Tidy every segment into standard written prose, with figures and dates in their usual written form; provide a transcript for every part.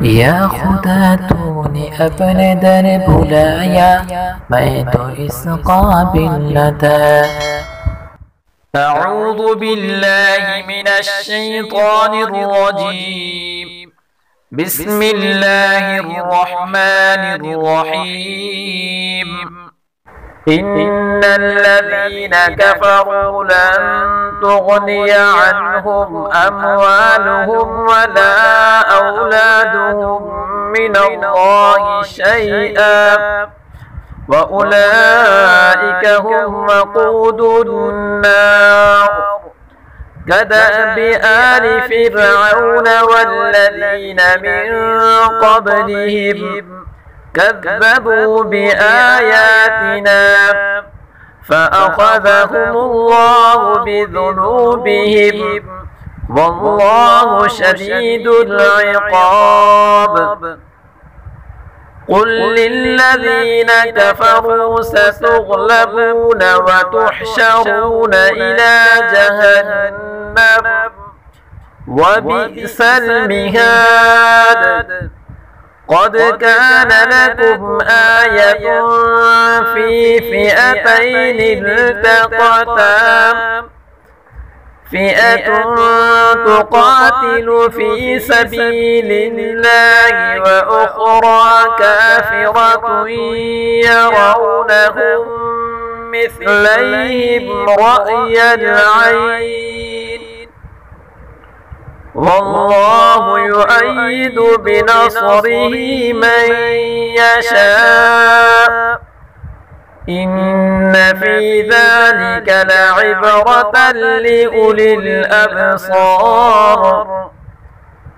या खुदा तूने अपने दर बुलाया, मैं तो इस काबिल न था। أعوذ بالله من الشيطان الرجيم. بسم الله الرحمن الرحيم. إن الذين كفروا لن تغني عنهم أموالهم ولا أولادهم من الله شيئا وأولئك هم وقود النار. كدأب آل فرعون والذين من قبلهم كذبوا بآياتنا فأخذهم الله بذنوبهم والله شديد العقاب. قل للذين كفروا ستغلبون وتحشرون إلى جهنم وبئس المهاد. قد كان لكم آية في فئتين التقتا، فئة تقاتل في سبيل الله وأخرى كافرة يرونهم مثليهم رأي العين والله يؤيد بنصره من يشاء. إن في ذلك لعبرة لأولي الأبصار.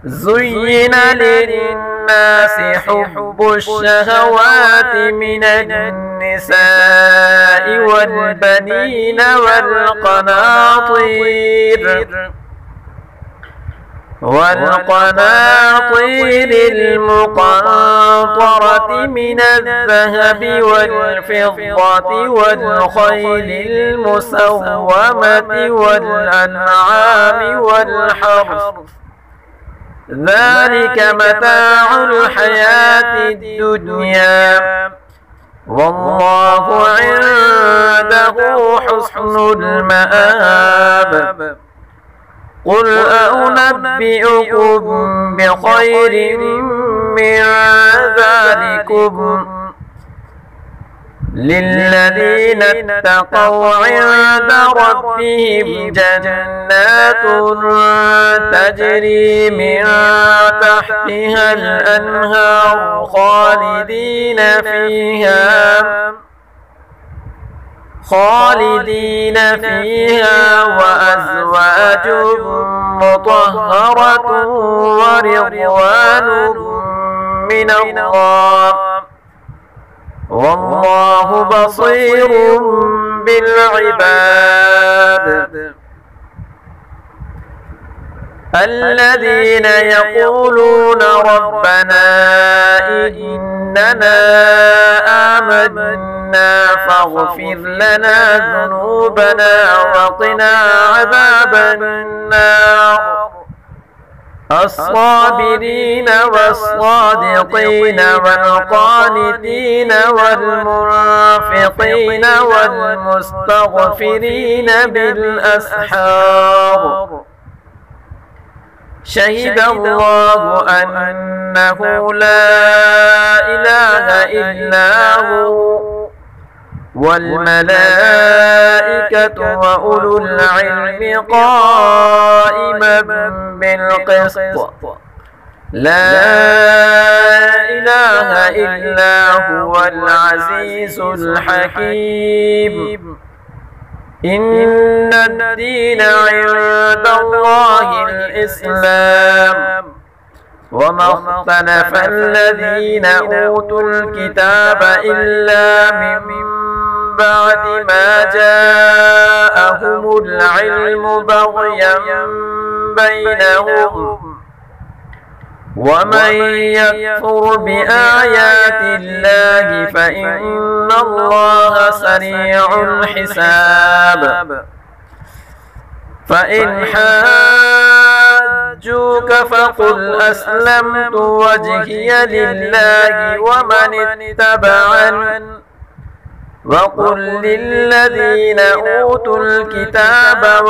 زين للناس حب الشهوات من النساء والبنين والقناطير المقنطرة من الذهب والفضة والخيل المسومة والأنعام والحرث، ذلك متاع الحياة الدنيا والله عنده حسن المآب. قل أنبئكم بخير من ذلكم للذين اتقوا عند ربهم جنات تجري من تحتها الأنهار خالدين فيها وأزواج مطهرة ورضوان من الله والله بصير بالعباد. الذين يقولون ربنا إننا آمنا فاغفر لنا ذنوبنا وقنا عذاب النار. الصابرين والصادقين والقانتين والمنفقين والمستغفرين بالأسحار. شهد الله أنه لا إله إلا هو والملائكة وأولو العلم قائما بالقسط. لا إله إلا هو العزيز الحكيم. إن الدين عند الله الإسلام وما اختلف الذين أوتوا الكتاب إلا من بعد ما جاءهم العلم بغيا بينهم. ومن يكفر بآيات الله فإن الله سريع الحساب. فإن حاجوك حاجوك فقل أسلمت وجهي لله ومن اتبعن وقل للذين أوتوا الكتاب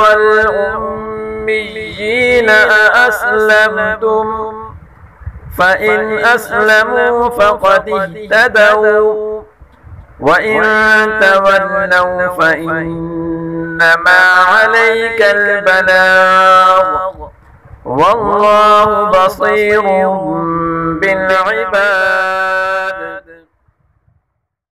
والأميين أأسلمتم فإن أسلموا فقد اهتدوا وإن تولوا فإنما عليك البلاغ والله بصير بالعباد.